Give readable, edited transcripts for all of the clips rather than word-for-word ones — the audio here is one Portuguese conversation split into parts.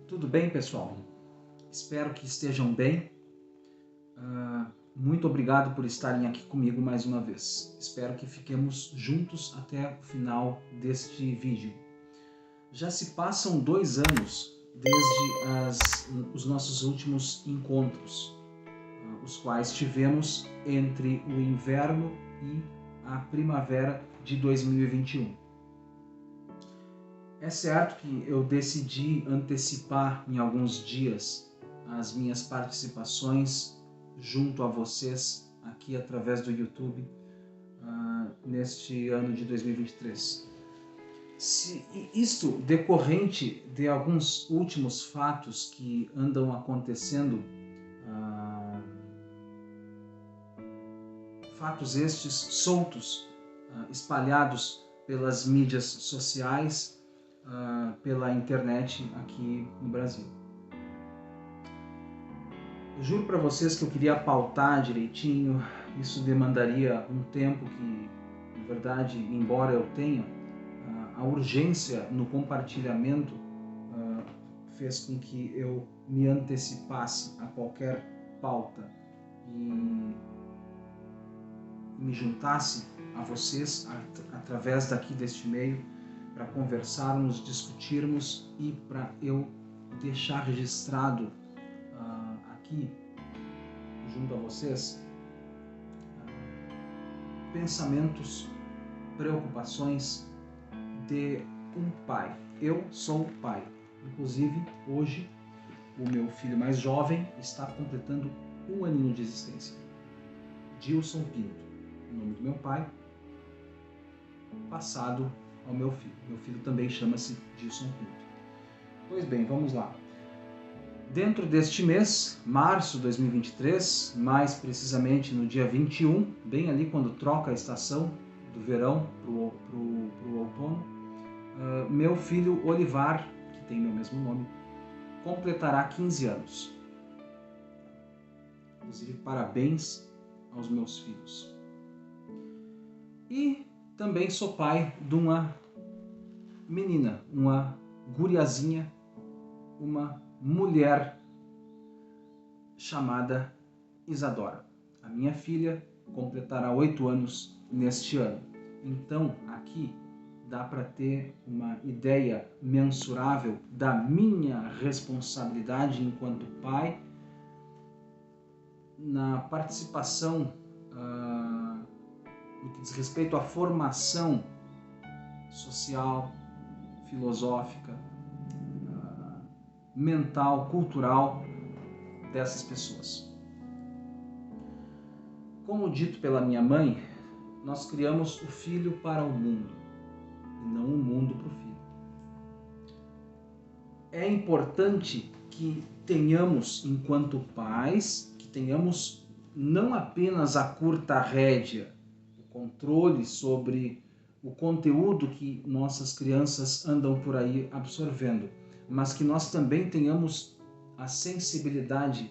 Tudo bem, pessoal? Espero que estejam bem. Muito obrigado por estarem aqui comigo mais uma vez. Espero que fiquemos juntos até o final deste vídeo. Já se passam 2 anos desde os nossos últimos encontros, os quais tivemos entre o inverno e a primavera de 2021. É certo que eu decidi antecipar em alguns dias as minhas participações junto a vocês aqui através do YouTube neste ano de 2023. Isto decorrente de alguns últimos fatos que andam acontecendo, fatos estes soltos, espalhados pelas mídias sociais, pela internet aqui no Brasil. Eu juro para vocês que eu queria pautar direitinho, isso demandaria um tempo que, na verdade, embora eu tenha, a urgência no compartilhamento fez com que eu me antecipasse a qualquer pauta e me juntasse a vocês através daqui deste meio para conversarmos, discutirmos e para eu deixar registrado aqui junto a vocês pensamentos, preocupações de um pai. Eu sou pai. Inclusive, hoje, o meu filho mais jovem está completando 1 aninho de existência. Dilson Pinto, o nome do meu pai, passado ao meu filho. Meu filho também chama-se Dilson Pinto. Pois bem, vamos lá. Dentro deste mês, março de 2023, mais precisamente no dia 21, bem ali quando troca a estação do verão para o outono, meu filho Olivar, que tem meu mesmo nome, completará 15 anos. Inclusive, parabéns aos meus filhos. E também sou pai de uma menina, uma guriazinha, uma mulher chamada Isadora. A minha filha completará 8 anos neste ano. Então, aqui dá para ter uma ideia mensurável da minha responsabilidade enquanto pai na participação no que diz respeito à formação social, filosófica, mental, cultural dessas pessoas. Como dito pela minha mãe, nós criamos o filho para o mundo e não o mundo para o filho. É importante que tenhamos, enquanto pais, que tenhamos não apenas a curta rédea, o controle sobre o conteúdo que nossas crianças andam por aí absorvendo, mas que nós também tenhamos a sensibilidade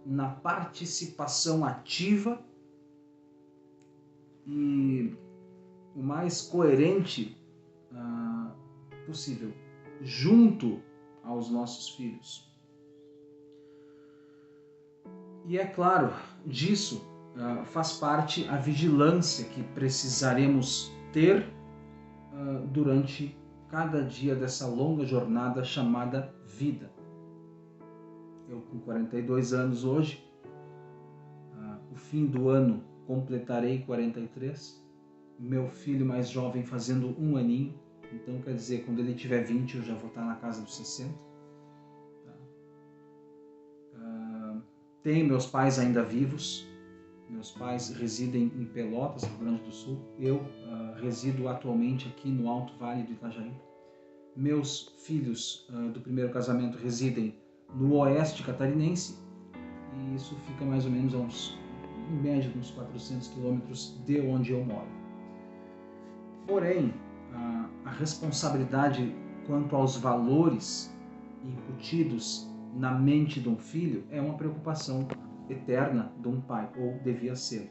na participação ativa e o mais coerente possível, junto aos nossos filhos. E é claro, disso faz parte a vigilância que precisaremos ter durante cada dia dessa longa jornada chamada vida. Eu com 42 anos hoje, o fim do ano completarei 43, meu filho mais jovem fazendo 1 aninho, então quer dizer, quando ele tiver 20 eu já vou estar na casa dos 60. Tenho meus pais ainda vivos, meus pais residem em Pelotas, Rio Grande do Sul, eu resido atualmente aqui no Alto Vale do Itajaí. Meus filhos do primeiro casamento residem no oeste catarinense e isso fica mais ou menos em média uns 400 quilômetros de onde eu moro. Porém, a responsabilidade quanto aos valores incutidos na mente de um filho é uma preocupação eterna de um pai, ou devia ser.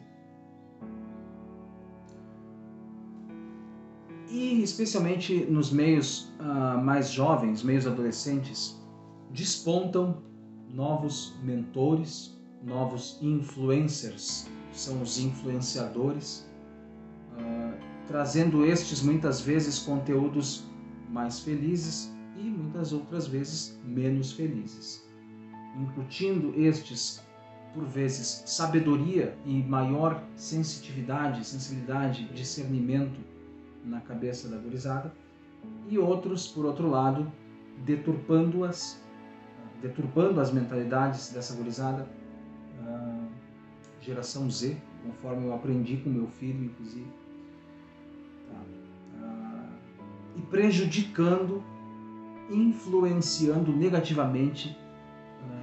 E especialmente nos meios mais jovens, meios adolescentes, despontam novos mentores, novos influencers, são os influenciadores, trazendo estes muitas vezes conteúdos mais felizes e muitas outras vezes menos felizes, incutindo estes por vezes sabedoria e maior sensibilidade, discernimento na cabeça da gurizada, e outros, por outro lado, deturpando as mentalidades dessa gurizada, geração Z, conforme eu aprendi com meu filho, inclusive, e prejudicando, influenciando negativamente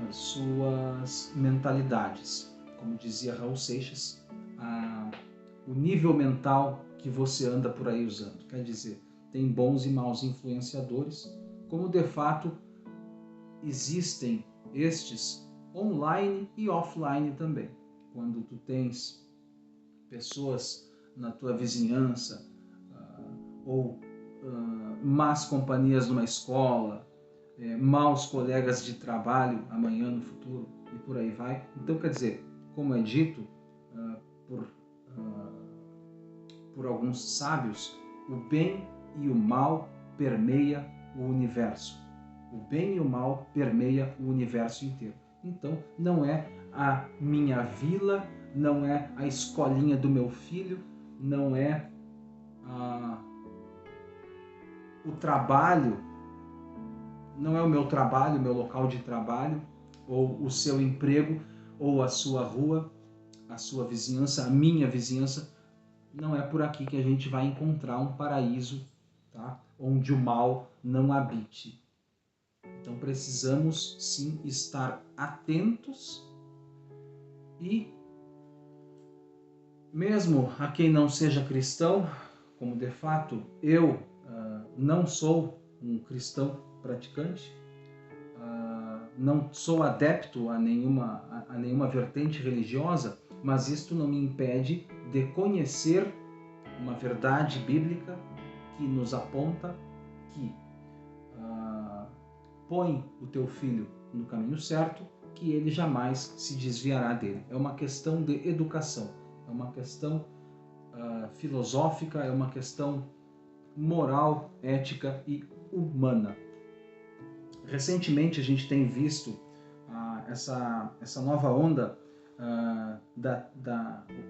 suas mentalidades. Como dizia Raul Seixas, o nível mental que você anda por aí usando. Quer dizer, tem bons e maus influenciadores, como de fato existem estes online e offline também. Quando tu tens pessoas na tua vizinhança ou más companhias numa escola, maus colegas de trabalho amanhã no futuro e por aí vai. Então, quer dizer, como é dito por alguns sábios, o bem e o mal permeia o universo. O bem e o mal permeia o universo inteiro. Então, não é a minha vila, não é a escolinha do meu filho, não é o trabalho, não é o meu trabalho, o meu local de trabalho, ou o seu emprego, ou a sua rua, a sua vizinhança, a minha vizinhança. Não é por aqui que a gente vai encontrar um paraíso, tá? Onde o mal não habite. Então precisamos sim estar atentos e, mesmo a quem não seja cristão, como de fato eu não sou um cristão praticante, não sou adepto a nenhuma vertente religiosa, mas isto não me impede de conhecer uma verdade bíblica que nos aponta que põe o teu filho no caminho certo, que ele jamais se desviará dele. É uma questão de educação, é uma questão filosófica, é uma questão moral, ética e humana. Recentemente a gente tem visto essa nova onda,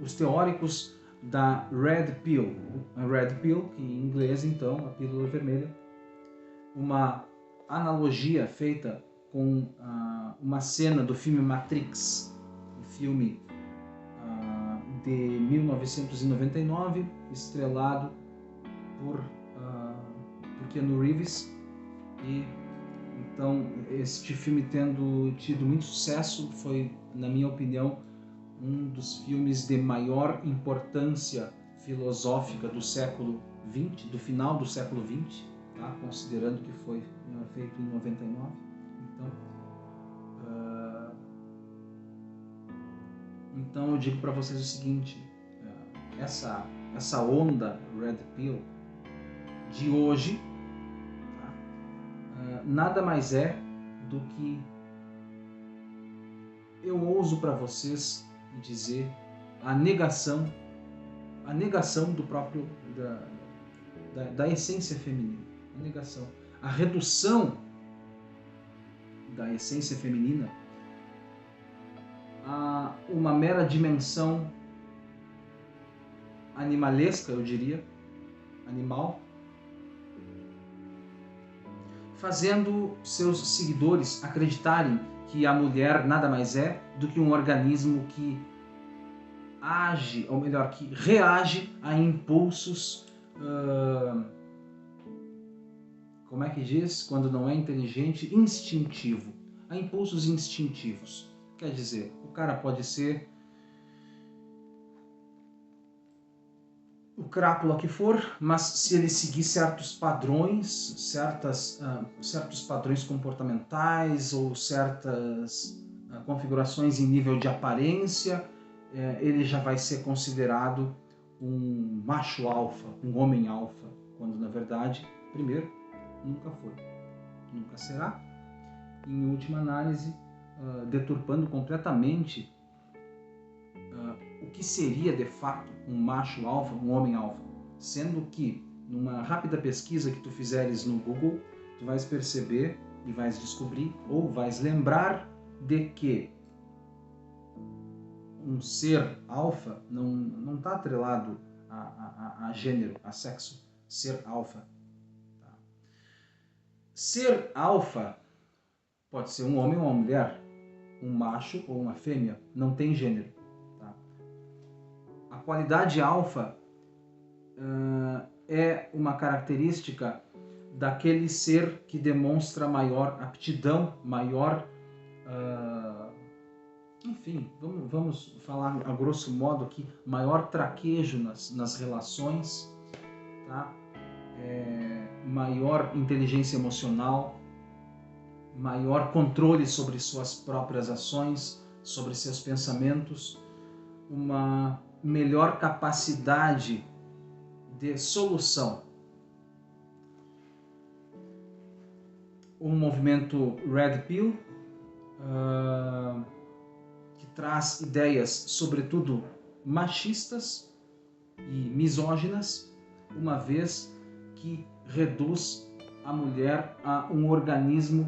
os teóricos da Red Pill. A Red Pill, que em inglês então, a pílula vermelha, uma analogia feita com uma cena do filme Matrix, um filme de 1999, estrelado por Keanu Reeves. E então este filme, tendo tido muito sucesso, foi, na minha opinião, um dos filmes de maior importância filosófica do século XX, do final do século XX, tá? Considerando que foi feito em 99. Então eu digo para vocês o seguinte, essa onda Red Pill de hoje, tá? Nada mais é do que, eu ouso para vocês dizer, a negação do próprio da essência feminina, a negação, a redução da essência feminina a uma mera dimensão animalesca, eu diria, animal, fazendo seus seguidores acreditarem que a mulher nada mais é do que um organismo que age, ou melhor, que reage a impulsos, como é que diz? Quando não é inteligente, instintivo. A impulsos instintivos. Quer dizer, o cara pode ser o crápula que for, mas se ele seguir certos padrões, certos padrões comportamentais ou certas configurações em nível de aparência, ele já vai ser considerado um macho alfa, um homem alfa, quando na verdade, primeiro, nunca foi, nunca será, em última análise, deturpando completamente o que seria de fato um macho alfa, um homem alfa, sendo que numa rápida pesquisa que tu fizeres no Google, tu vais perceber e vais descobrir ou vais lembrar de que um ser alfa não está atrelado a gênero, a sexo, ser alfa. Tá? Ser alfa pode ser um homem ou uma mulher, um macho ou uma fêmea, não tem gênero. Tá? A qualidade alfa é uma característica daquele ser que demonstra maior aptidão, maior... enfim, vamos falar a grosso modo aqui, maior traquejo nas relações, tá? Maior inteligência emocional, maior controle sobre suas próprias ações, sobre seus pensamentos, uma melhor capacidade de solução. O movimento Red Pill, que traz ideias, sobretudo machistas e misóginas, uma vez que reduz a mulher a um organismo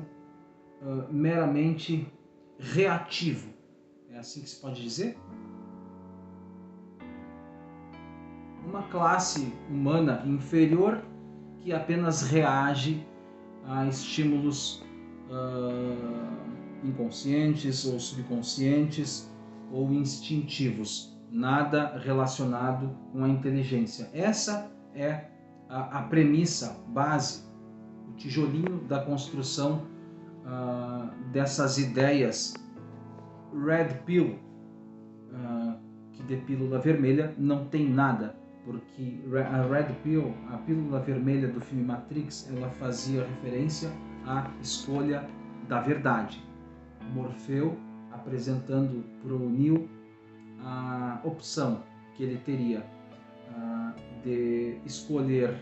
meramente reativo. É assim que se pode dizer? Uma classe humana inferior que apenas reage a estímulos inconscientes ou subconscientes ou instintivos, nada relacionado com a inteligência. Essa é a premissa base, o tijolinho da construção dessas ideias Red Pill, que de pílula vermelha não tem nada, porque a Red Pill, a pílula vermelha do filme Matrix, ela fazia referência à escolha da verdade. Morfeu apresentando para o Neo a opção que ele teria de escolher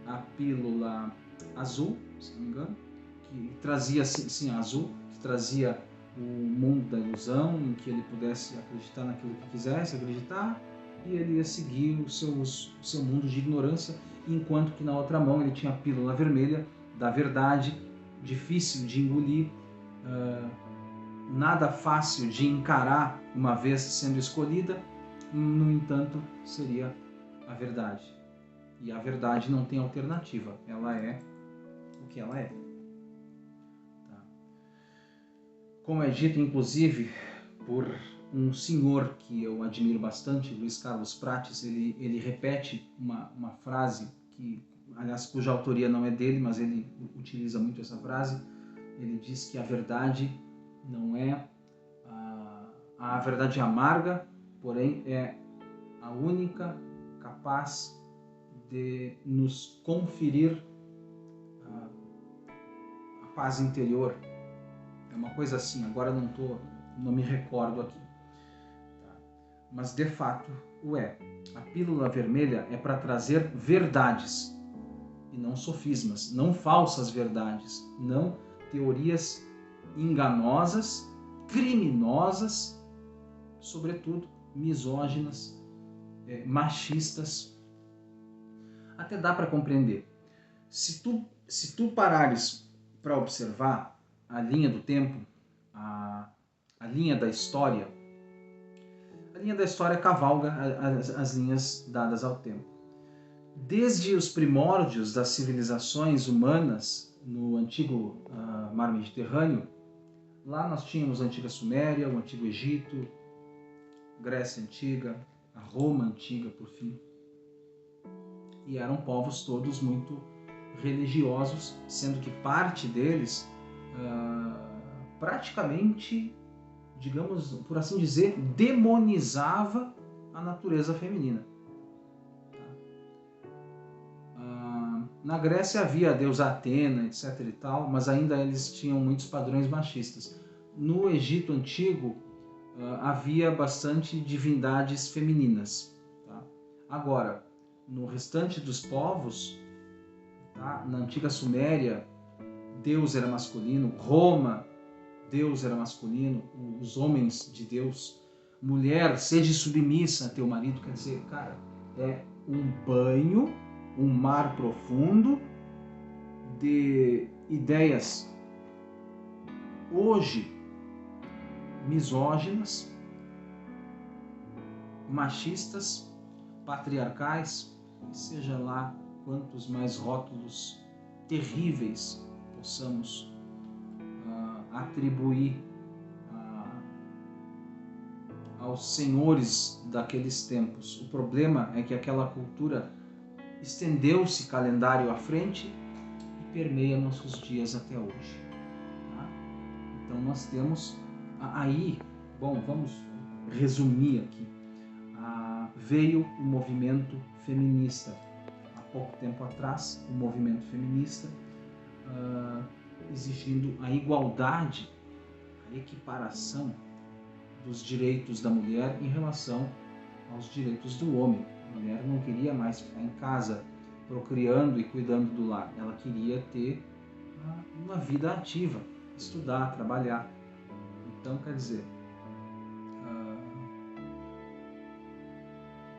a pílula azul, se não me engano, que trazia, sim, azul, que trazia o mundo da ilusão, em que ele pudesse acreditar naquilo que quisesse acreditar, e ele ia seguir o seu mundo de ignorância, enquanto que na outra mão ele tinha a pílula vermelha da verdade, difícil de engolir, nada fácil de encarar uma vez sendo escolhida, no entanto, seria a verdade. E a verdade não tem alternativa, ela é o que ela é. Tá? Como é dito, inclusive, por um senhor que eu admiro bastante, Luiz Carlos Prates, ele repete uma frase, que, aliás, cuja autoria não é dele, mas ele utiliza muito essa frase. Ele diz que a verdade não é a verdade amarga, porém é a única capaz de nos conferir a paz interior. É uma coisa assim, agora não me recordo aqui. Tá? Mas de fato o é. A pílula vermelha é para trazer verdades e não sofismas, não falsas verdades, não teorias enganosas, criminosas, sobretudo misóginas, machistas. Até dá para compreender. Se tu parares para observar a linha do tempo, a linha da história cavalga as linhas dadas ao tempo. Desde os primórdios das civilizações humanas no antigo mar Mediterrâneo, lá nós tínhamos a antiga Suméria, o antigo Egito, Grécia Antiga, a Roma Antiga, por fim. E eram povos todos muito religiosos, sendo que parte deles praticamente, digamos, por assim dizer, demonizava a natureza feminina. Na Grécia havia a deusa Atena, etc. e tal, mas ainda eles tinham muitos padrões machistas. No Egito Antigo havia bastante divindades femininas. Tá? Agora, no restante dos povos, tá? Na antiga Suméria, Deus era masculino, Roma Deus era masculino, os homens de Deus. Mulher, seja submissa a teu marido. Quer dizer, cara, é um banho, um mar profundo de ideias hoje misóginas, machistas, patriarcais, seja lá quantos mais rótulos terríveis possamos atribuir aos senhores daqueles tempos. O problema é que aquela cultura estendeu-se calendário à frente e permeia nossos dias até hoje. Tá? Então nós temos aí, bom, vamos resumir aqui. Veio o movimento feminista. Há pouco tempo atrás, o movimento feminista exigindo a igualdade, a equiparação dos direitos da mulher em relação aos direitos do homem. A mulher não queria mais ficar em casa procriando e cuidando do lar. Ela queria ter uma vida ativa, estudar, trabalhar. Então, quer dizer,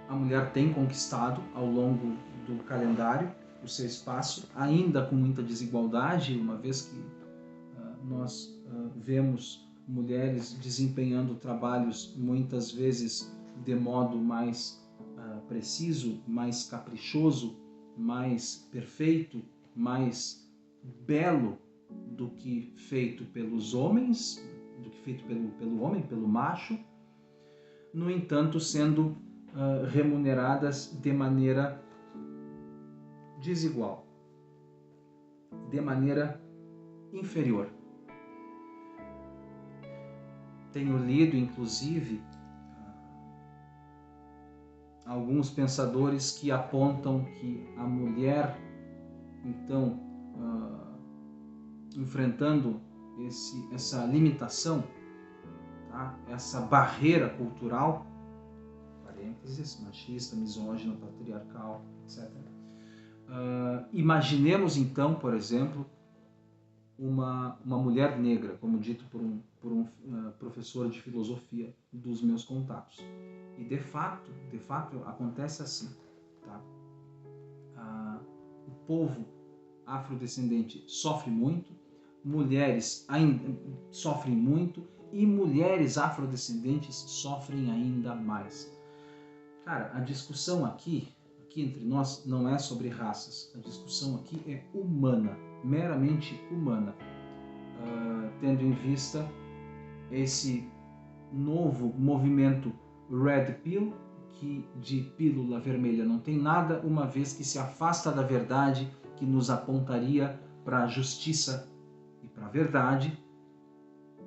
a mulher tem conquistado ao longo do calendário o seu espaço, ainda com muita desigualdade, uma vez que nós vemos mulheres desempenhando trabalhos muitas vezes de modo mais preciso, mais caprichoso, mais perfeito, mais belo do que feito pelos homens, do que feito pelo homem, pelo macho, no entanto sendo remuneradas de maneira desigual, de maneira inferior. Tenho lido, inclusive, alguns pensadores que apontam que a mulher, então, enfrentando essa limitação, tá? Essa barreira cultural, parênteses, machista, misógina, patriarcal, etc. Imaginemos, então, por exemplo, uma mulher negra, como dito por um professor de filosofia dos meus contatos. E de fato acontece assim. Tá? O povo afrodescendente sofre muito, mulheres sofrem muito e mulheres afrodescendentes sofrem ainda mais. Cara, a discussão aqui entre nós não é sobre raças, a discussão aqui é humana, meramente humana, tendo em vista esse novo movimento Red Pill, que de pílula vermelha não tem nada, uma vez que se afasta da verdade que nos apontaria para a justiça e para a verdade,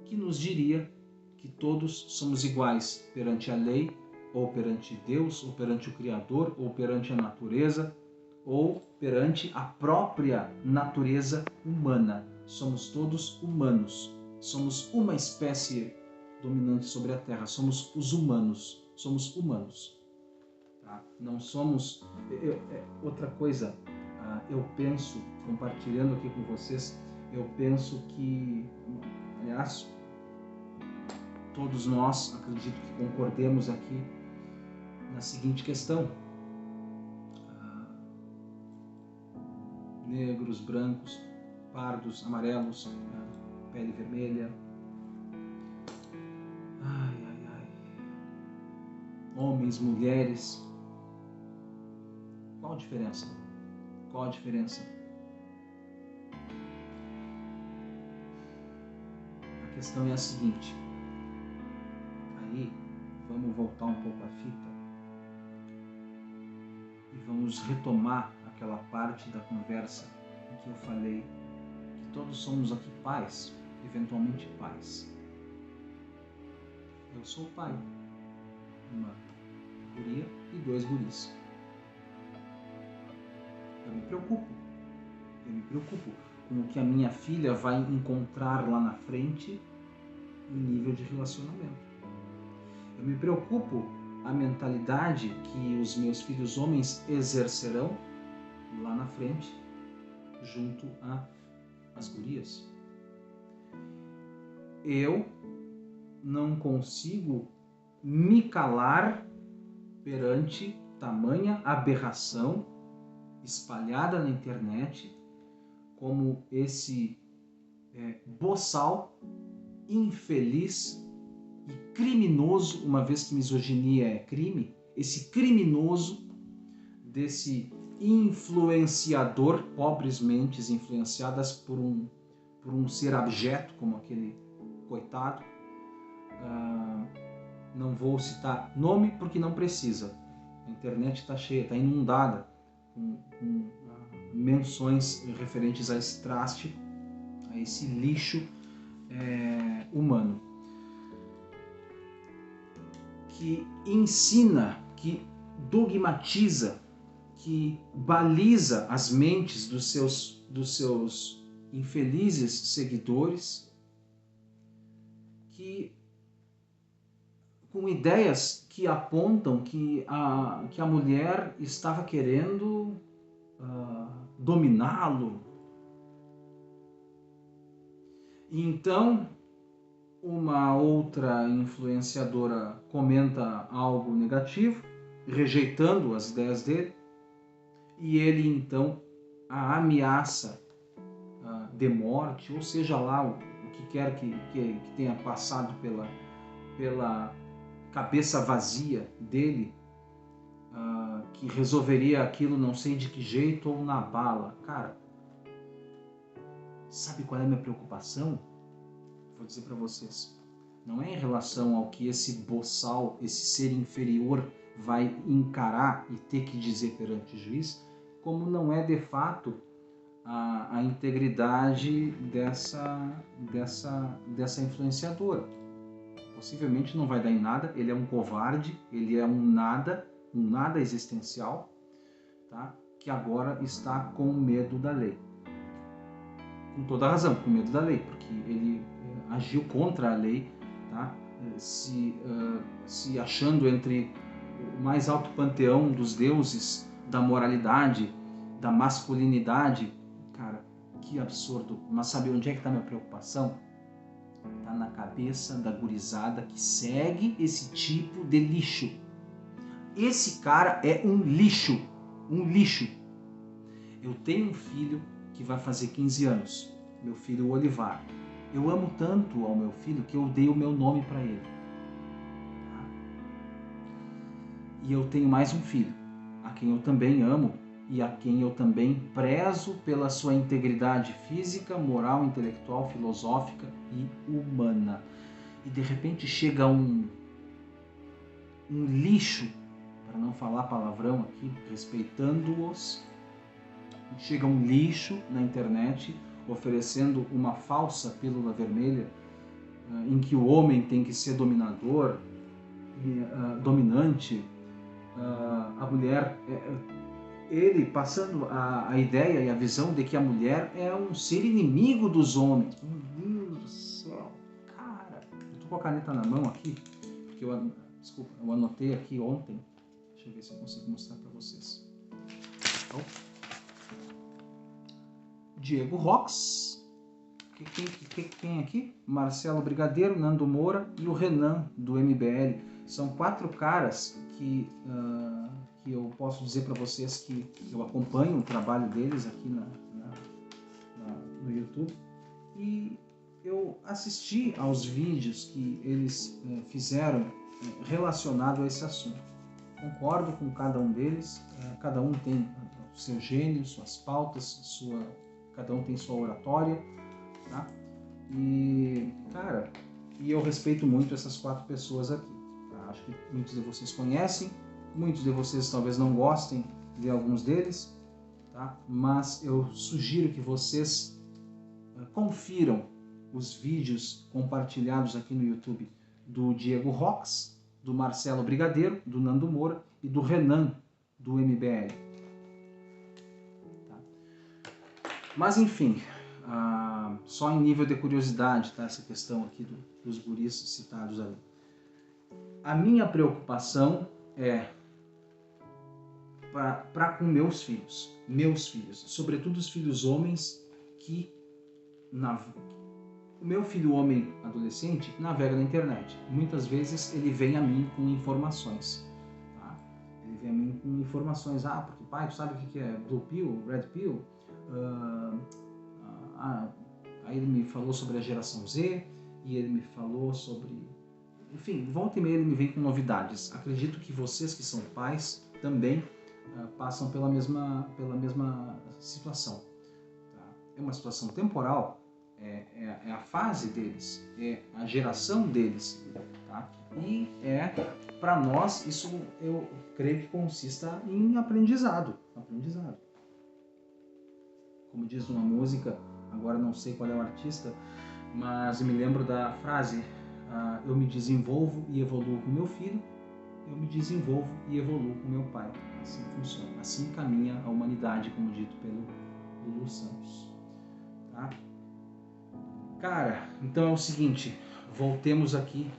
que nos diria que todos somos iguais perante a lei, ou perante Deus, ou perante o Criador, ou perante a natureza, ou perante a própria natureza humana. Somos todos humanos. Somos uma espécie dominante sobre a Terra. Somos os humanos. Somos humanos. Tá? Não somos... Outra coisa, eu penso, compartilhando aqui com vocês, eu penso que, aliás, todos nós, acredito que concordemos aqui na seguinte questão: negros, brancos, pardos, amarelos, pele vermelha, homens, mulheres, qual a diferença? Qual a diferença? A questão é a seguinte, aí vamos voltar um pouco a fita e vamos retomar aquela parte da conversa em que eu falei que todos somos aqui pais, eventualmente pais. Eu sou pai, uma guria e 2 guris. Eu me preocupo com o que a minha filha vai encontrar lá na frente em nível de relacionamento. Eu me preocupo a mentalidade que os meus filhos homens exercerão lá na frente, junto às gurias. eu não consigo me calar perante tamanha aberração espalhada na internet, como esse boçal infeliz e criminoso, uma vez que misoginia é crime, esse criminoso desse influenciador, pobres mentes influenciadas por um ser abjeto como aquele coitado. Não vou citar nome porque não precisa. A internet está cheia, está inundada com menções referentes a esse traste, a esse lixo humano, que ensina, que dogmatiza, que baliza as mentes dos seus infelizes seguidores, que com ideias que apontam que a mulher estava querendo dominá-lo. E então, uma outra influenciadora comenta algo negativo, rejeitando as ideias dele, e ele então a ameaça de morte, ou seja lá o que quer que tenha passado pela cabeça vazia dele, que resolveria aquilo não sei de que jeito ou na bala. Cara, sabe qual é a minha preocupação? Vou dizer para vocês. Não é em relação ao que esse boçal, esse ser inferior vai encarar e ter que dizer perante o juiz, como não é de fato a integridade dessa influenciadora. Possivelmente não vai dar em nada, ele é um covarde, ele é um nada existencial, tá? Que agora está com medo da lei. Com toda razão, com medo da lei, porque ele agiu contra a lei, tá? Se achando entre o mais alto panteão dos deuses da moralidade, da masculinidade. Cara, que absurdo. Mas sabe onde é que está a minha preocupação? Está na cabeça da gurizada que segue esse tipo de lixo. Esse cara é um lixo, um lixo. Eu tenho um filho que vai fazer 15 anos, meu filho Olivar. Eu amo tanto ao meu filho que eu dei o meu nome para ele. Tá? E eu tenho mais um filho, a quem eu também amo e a quem eu também prezo pela sua integridade física, moral, intelectual, filosófica e humana. E de repente chega um lixo, para não falar palavrão aqui, respeitando-os, chega um lixo na internet oferecendo uma falsa pílula vermelha em que o homem tem que ser dominador, dominante, a mulher... ele passando a ideia e a visão de que a mulher é um ser inimigo dos homens. Meu Deus do céu, cara. Eu tô com a caneta na mão aqui, porque eu anotei aqui ontem. Deixa eu ver se eu consigo mostrar para vocês. Então, Diego Rox, quem aqui? Marcelo Brigadeiro, Nando Moura e o Renan do MBL. São 4 caras que eu posso dizer para vocês que eu acompanho o trabalho deles aqui no YouTube, e eu assisti aos vídeos que eles fizeram relacionado a esse assunto. Concordo com cada um deles, cada um tem o seu gênio, suas pautas, cada um tem sua oratória, tá? E, cara, eu respeito muito essas 4 pessoas aqui. Tá? Acho que muitos de vocês conhecem, muitos de vocês talvez não gostem de alguns deles, tá? Mas eu sugiro que vocês confiram os vídeos compartilhados aqui no YouTube do Diego Rox, do Marcelo Brigadeiro, do Nando Moura e do Renan, do MBL. Tá? Mas enfim, só em nível de curiosidade, tá? Essa questão aqui dos guris citados ali. A minha preocupação é para com meus filhos, sobretudo os filhos homens, que O meu filho homem adolescente navega na internet. Muitas vezes ele vem a mim com informações. Tá? Ele vem a mim com informações. Porque pai, tu sabe o que é Blue Pill, Red Pill? Aí ele me falou sobre a geração Z e ele me falou sobre... Enfim, volta e meia ele me vem com novidades. Acredito que vocês que são pais também passam pela mesma situação. Tá? É uma situação temporal, é a fase deles, é a geração deles. Tá? E para nós, isso eu creio que consista em aprendizado. Como diz uma música, agora não sei qual é o artista, mas me lembro da frase: eu me desenvolvo e evoluo com meu filho, eu me desenvolvo e evoluo com meu pai. Assim funciona, assim caminha a humanidade, como dito pelo Lulu Santos. Tá? Cara, então é o seguinte, voltemos aqui,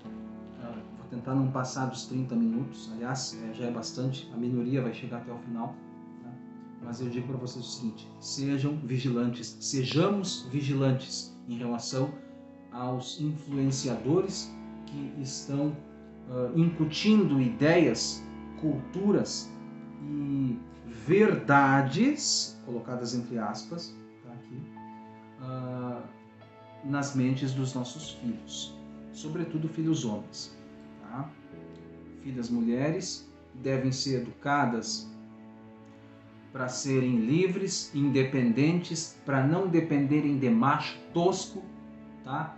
vou tentar não passar dos 30 minutos, aliás, já é bastante, a minoria vai chegar até o final. Mas eu digo para vocês o seguinte: sejamos vigilantes em relação aos influenciadores que estão incutindo ideias, culturas e verdades, colocadas entre aspas, tá aqui, nas mentes dos nossos filhos, sobretudo filhos homens. Tá? Filhas mulheres devem ser educadas para serem livres, independentes, para não dependerem de macho tosco, tá?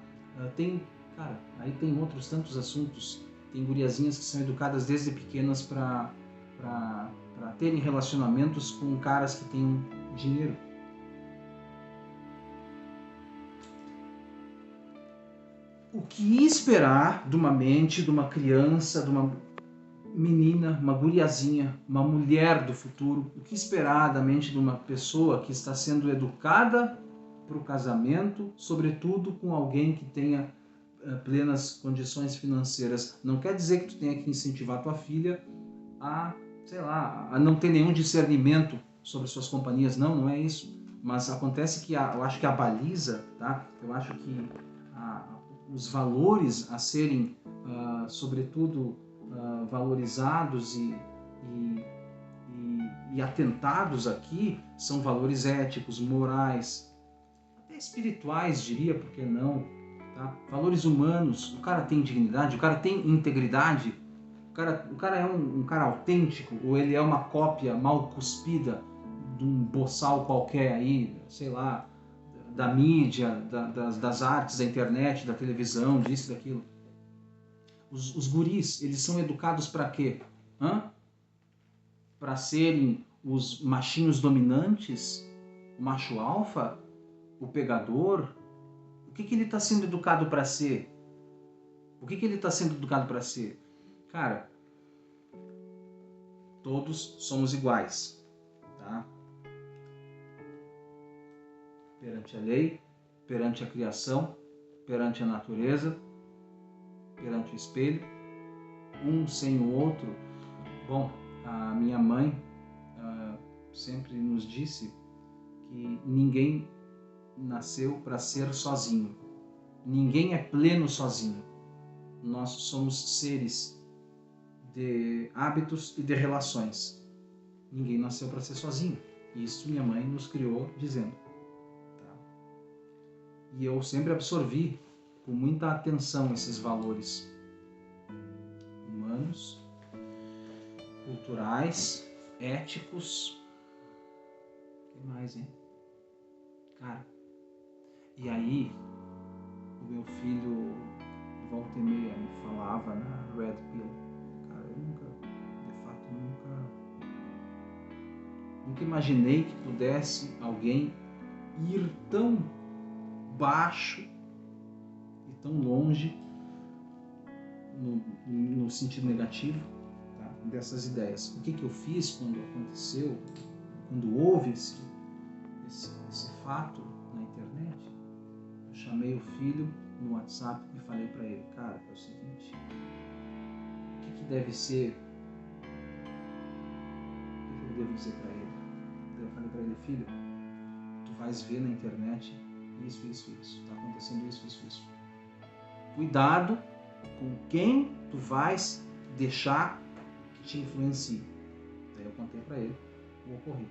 Aí tem outros tantos assuntos. Tem guriazinhas que são educadas desde pequenas para terem relacionamentos com caras que têm dinheiro. O que esperar de uma mente, de uma criança, de uma menina, uma guriazinha, uma mulher do futuro? O que esperar da mente de uma pessoa que está sendo educada para o casamento, sobretudo com alguém que tenha plenas condições financeiras? Não quer dizer que tu tenha que incentivar tua filha a não ter nenhum discernimento sobre suas companhias. Não é isso. Mas acontece que eu acho que a baliza, tá? Eu acho que os valores a serem, sobretudo, valorizados e atentados aqui são valores éticos, morais, até espirituais, diria, por que não? Tá? Valores humanos. O cara tem dignidade, o cara tem integridade, o cara é um cara autêntico, ou ele é uma cópia mal cuspida de um boçal qualquer aí, sei lá, da mídia, das artes, da internet, da televisão, disso, daquilo. Os guris, eles são educados para quê? Para serem os machinhos dominantes? O macho alfa? O pegador? O que ele está sendo educado para ser? O que ele está sendo educado para ser? Cara, todos somos iguais, tá? Perante a lei, perante a criação, perante a natureza, perante o espelho, um sem o outro. Bom, a minha mãe sempre nos disse que ninguém nasceu para ser sozinho. Ninguém é pleno sozinho. Nós somos seres de hábitos e de relações. Ninguém nasceu para ser sozinho. Isso minha mãe nos criou dizendo. Tá? E eu sempre absorvi com muita atenção esses valores humanos, culturais, éticos. O que mais, hein? Cara, e aí o meu filho volta e meia me falava na Red Pill. Cara, eu nunca imaginei que pudesse alguém ir tão baixo e tão longe no sentido negativo, tá? Dessas ideias. O que eu fiz quando aconteceu, quando houve esse fato na internet? Eu chamei o filho no WhatsApp e falei para ele: cara, é o seguinte, o que deve ser? O que eu devo dizer para ele? Eu falei para ele: filho, tu vais ver na internet isso, está acontecendo isso. Cuidado com quem tu vais deixar que te influencie. Daí eu contei para ele o ocorrido.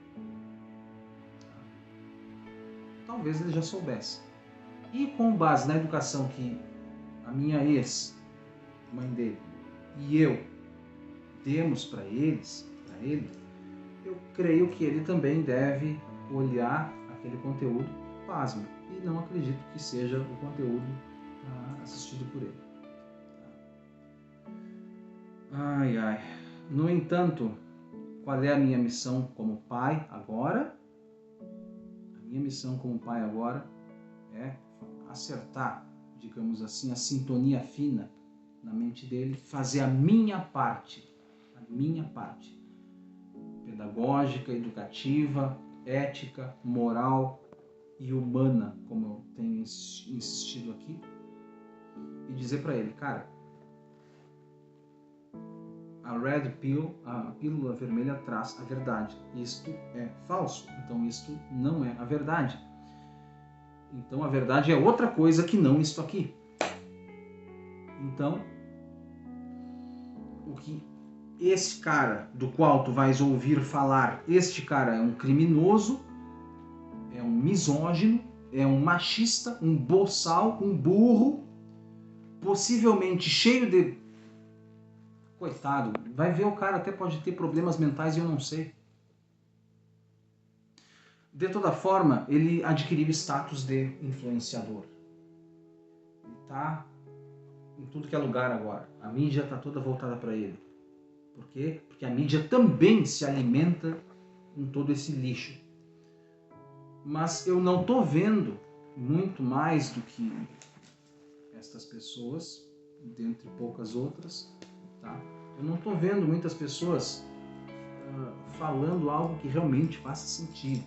Talvez ele já soubesse. E com base na educação que a minha ex, mãe dele, e eu demos para ele, eu creio que ele também deve olhar aquele conteúdo, pasme, e não acredito que seja o conteúdo assistido por ele. Ai, ai. No entanto, qual é a minha missão como pai agora? A minha missão como pai agora é acertar, digamos assim, a sintonia fina na mente dele, fazer a minha parte pedagógica, educativa, ética, moral e humana, como eu tenho insistido aqui, e dizer para ele, cara, a Red Pill, a pílula vermelha, traz a verdade. Isto é falso, então isto não é a verdade. Então a verdade é outra coisa que não isto aqui. Então, o que esse cara do qual tu vais ouvir falar, este cara é um criminoso, é um misógino, é um machista, um boçal, um burro, possivelmente cheio de... Coitado, vai ver, o cara até pode ter problemas mentais e eu não sei. De toda forma, ele adquiriu status de influenciador. Ele está em tudo que é lugar agora. A mídia está toda voltada para ele. Por quê? Porque a mídia também se alimenta com todo esse lixo. Mas eu não estou vendo muito mais do que estas pessoas, dentre poucas outras, tá? Eu não estou vendo muitas pessoas falando algo que realmente faça sentido,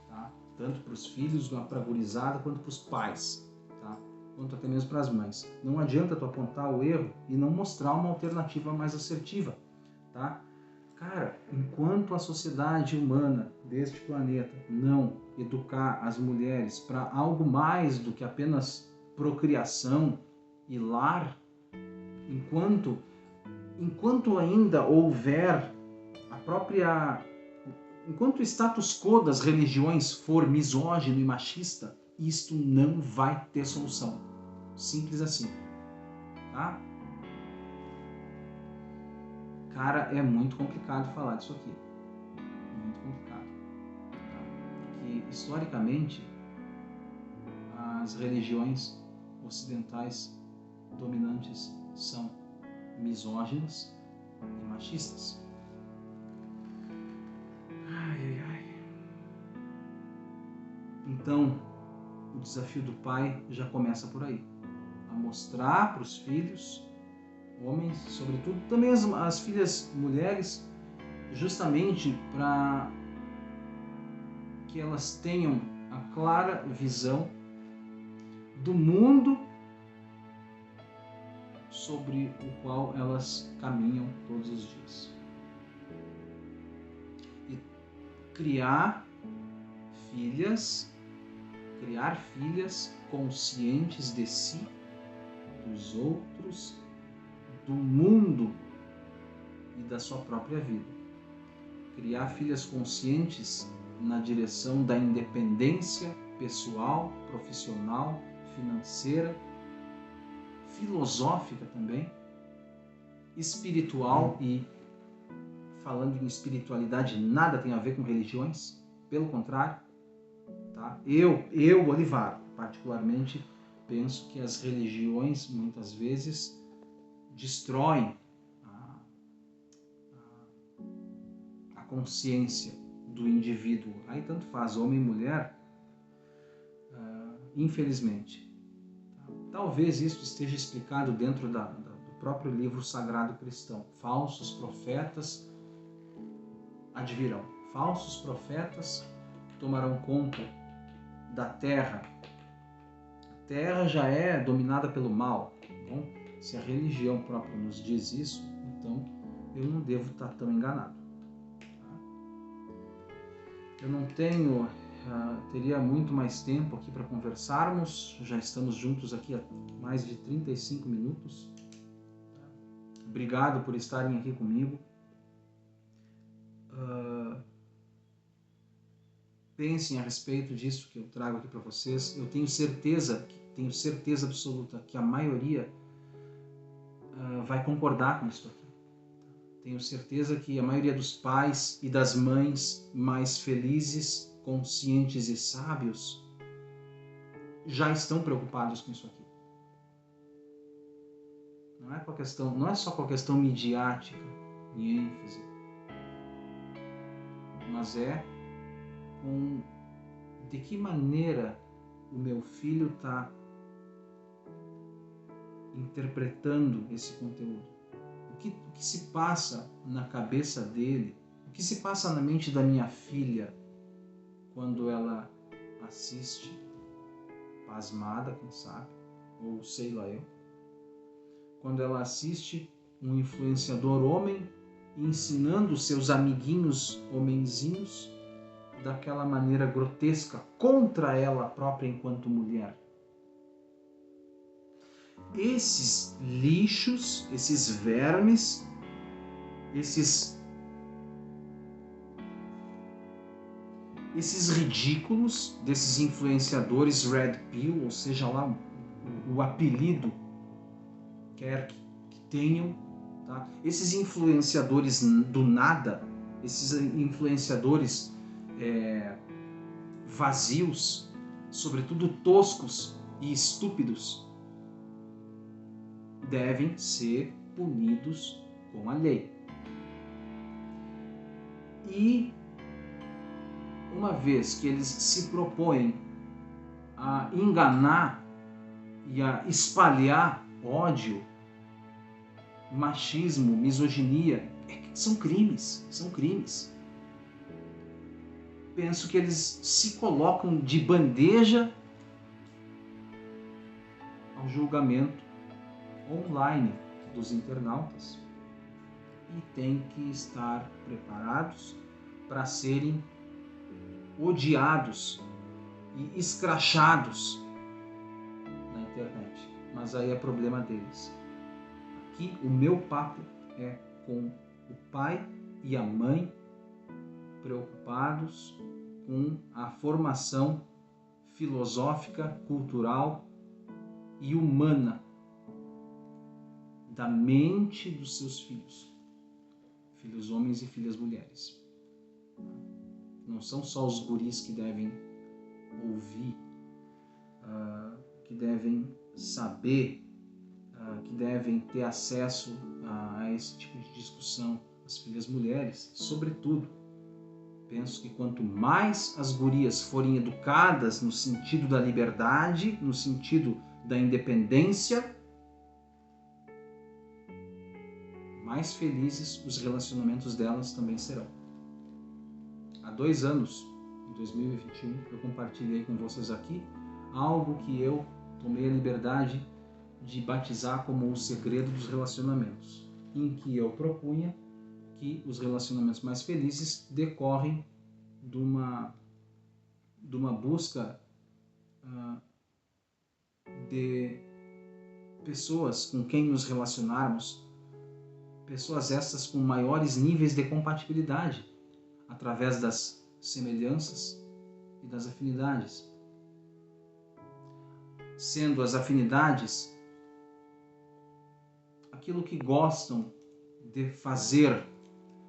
tá? Tanto para os filhos, para a gurizada, quanto para os pais, tá? Quanto até mesmo para as mães. Não adianta tu apontar o erro e não mostrar uma alternativa mais assertiva, tá? Cara, enquanto a sociedade humana deste planeta não educar as mulheres para algo mais do que apenas procriação e lar, enquanto ainda houver enquanto o status quo das religiões for misógino e machista, isto não vai ter solução. Simples assim, tá? Cara, é muito complicado falar disso aqui. Muito complicado. Tá? Porque, historicamente, as religiões ocidentais dominantes são misóginas e machistas. Então, o desafio do pai já começa por aí. A mostrar para os filhos, homens, sobretudo, também as filhas mulheres, justamente para que elas tenham a clara visão do mundo sobre o qual elas caminham todos os dias. E criar filhas conscientes de si, dos outros, do mundo e da sua própria vida. Criar filhas conscientes na direção da independência pessoal, profissional, financeira, filosófica também, espiritual, e falando em espiritualidade, nada tem a ver com religiões, pelo contrário, tá? Eu, Olivar, particularmente, penso que as religiões muitas vezes destroem a consciência do indivíduo. Aí tanto faz homem e mulher, infelizmente. Talvez isso esteja explicado dentro do próprio livro sagrado cristão. Falsos profetas advirão. Falsos profetas tomarão conta da terra. A terra já é dominada pelo mal. Então, se a religião própria nos diz isso, então eu não devo estar tão enganado. Eu não tenho teria muito mais tempo aqui para conversarmos. Já estamos juntos aqui há mais de 35 minutos. Obrigado por estarem aqui comigo. Pensem a respeito disso que eu trago aqui para vocês. Eu tenho certeza absoluta que a maioria vai concordar com isso aqui. Tenho certeza que a maioria dos pais e das mães mais felizes, conscientes e sábios já estão preocupados com isso aqui. Não é só com a questão midiática e ênfase, mas é com de que maneira o meu filho está interpretando esse conteúdo. O que se passa na cabeça dele, o que se passa na mente da minha filha quando ela assiste, pasmada, quem sabe, ou sei lá eu, quando ela assiste um influenciador homem ensinando seus amiguinhos homenzinhos daquela maneira grotesca contra ela própria enquanto mulher. Esses lixos, esses vermes, esses ridículos desses influenciadores Red Pill, ou seja lá o apelido quer que tenham, tá? Esses influenciadores do nada, esses influenciadores vazios, sobretudo toscos e estúpidos, devem ser punidos com a lei. E uma vez que eles se propõem a enganar e a espalhar ódio, machismo, misoginia, são crimes. Penso que eles se colocam de bandeja ao julgamento online dos internautas e têm que estar preparados para serem odiados e escrachados na internet. Mas aí é problema deles. Aqui o meu papo é com o pai e a mãe preocupados com a formação filosófica, cultural e humana da mente dos seus filhos, filhos homens e filhas mulheres. Não são só os guris que devem ouvir, que devem saber, que devem ter acesso a esse tipo de discussão. As filhas mulheres, sobretudo. Penso que quanto mais as gurias forem educadas no sentido da liberdade, no sentido da independência, mais felizes os relacionamentos delas também serão. Há 2 anos, em 2021, eu compartilhei com vocês aqui algo que eu tomei a liberdade de batizar como o segredo dos relacionamentos, em que eu propunha que os relacionamentos mais felizes decorrem de uma busca de pessoas com quem nos relacionarmos, pessoas essas com maiores níveis de compatibilidade, através das semelhanças e das afinidades. Sendo as afinidades aquilo que gostam de fazer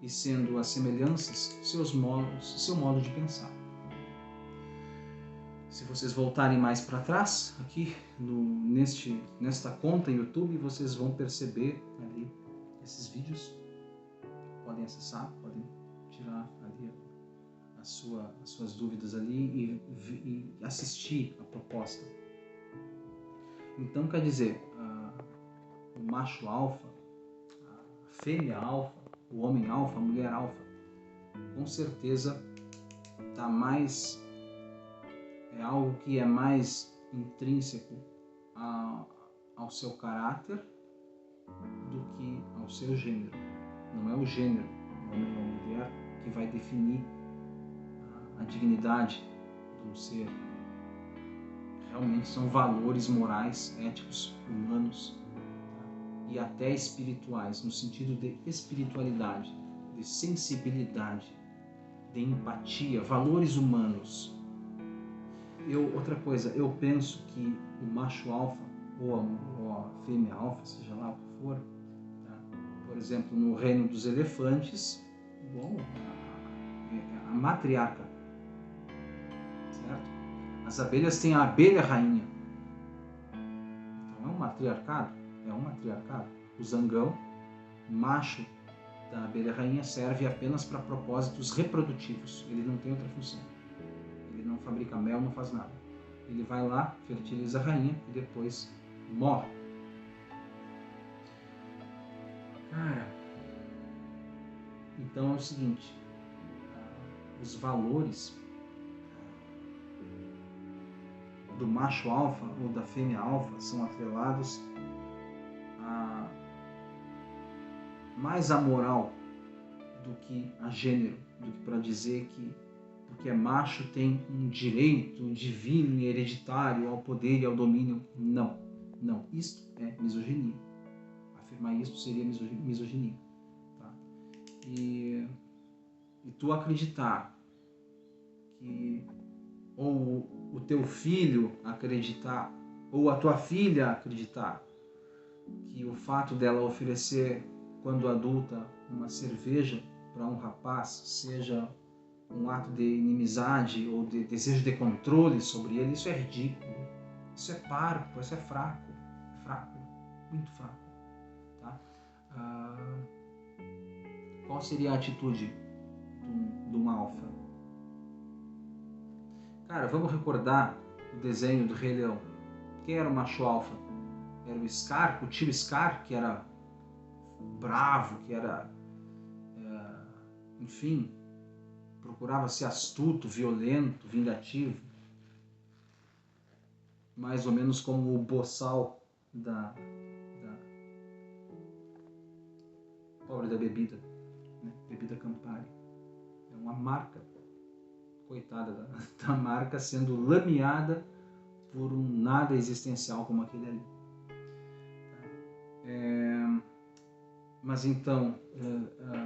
e sendo as semelhanças seu modo de pensar. Se vocês voltarem mais para trás, aqui nesta conta YouTube, vocês vão perceber ali esses vídeos. Podem acessar, podem tirar ali as suas dúvidas ali e assistir a proposta. Então, quer dizer, o macho alfa, a fêmea alfa, o homem alfa, a mulher alfa, com certeza é algo que é mais intrínseco ao seu caráter do que ao seu gênero. Não é o gênero, o homem ou a mulher, que vai definir a dignidade um ser. Realmente são valores morais, éticos, humanos, tá? E até espirituais, no sentido de espiritualidade, de sensibilidade, de empatia, valores humanos. Outra coisa, eu penso que o macho alfa ou a fêmea alfa, seja lá o que for, tá? Por exemplo, no reino dos elefantes, bom, a matriarca, certo? As abelhas têm a abelha rainha. Então é um matriarcado, O zangão, macho da abelha rainha, serve apenas para propósitos reprodutivos. Ele não tem outra função. Ele não fabrica mel, não faz nada. Ele vai lá, fertiliza a rainha e depois morre. Cara, então é o seguinte, os valores do macho alfa ou da fêmea alfa são atrelados a mais a moral do que a gênero, do que para dizer que porque é macho tem um direito divino e hereditário ao poder e ao domínio. Não, não, isto é misoginia. Afirmar isto seria misoginia. Tá? E tu acreditar que, ou o teu filho acreditar, ou a tua filha acreditar que o fato dela oferecer, quando adulta, uma cerveja para um rapaz seja um ato de inimizade ou de desejo de controle sobre ele, isso é ridículo, isso é parco, isso é fraco, muito fraco. Tá? Qual seria a atitude de um alfa? Cara, vamos recordar o desenho do Rei Leão. Quem era o macho alfa? Era o Scar, o tio Scar, que era bravo, que era, enfim, procurava ser astuto, violento, vingativo, mais ou menos como o boçal da pobre da bebida, né? Bebida Campari. É uma marca, coitada da marca, sendo lameada por um nada existencial como aquele ali. Mas então,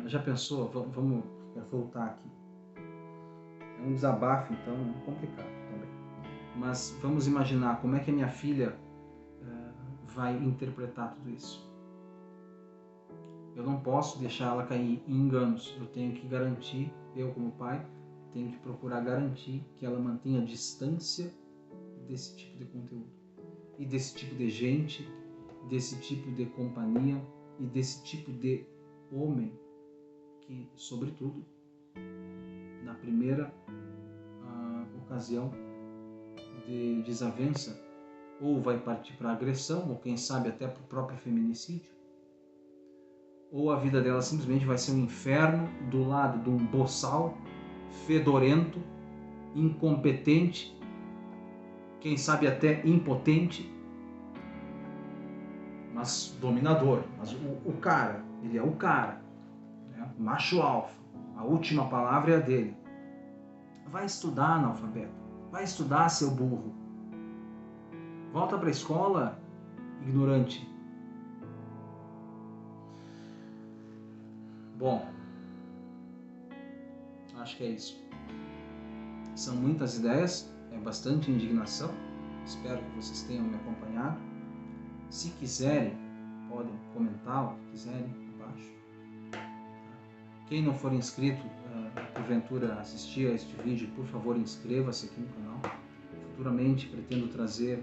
já pensou? Vamos voltar aqui. É um desabafo, então, complicado também. Mas vamos imaginar como é que a minha filha vai interpretar tudo isso. Eu não posso deixar ela cair em enganos. Eu tenho que garantir, eu como pai, tenho que procurar garantir que ela mantenha a distância desse tipo de conteúdo. E desse tipo de gente, desse tipo de companhia e desse tipo de homem que, sobretudo, na primeira ocasião de desavença, ou vai partir para agressão, ou quem sabe até para o próprio feminicídio, ou a vida dela simplesmente vai ser um inferno do lado de um boçal fedorento, incompetente, quem sabe até impotente, mas dominador. Mas o cara, ele é o cara, né? Macho alfa, a última palavra é a dele. Vai estudar, analfabeto, vai estudar, seu burro. Volta para a escola, ignorante. Bom, acho que é isso. São muitas ideias, é bastante indignação. Espero que vocês tenham me acompanhado. Se quiserem, podem comentar o que quiserem abaixo. Quem não for inscrito, porventura assistir a este vídeo, por favor, inscreva-se aqui no canal. Futuramente pretendo trazer,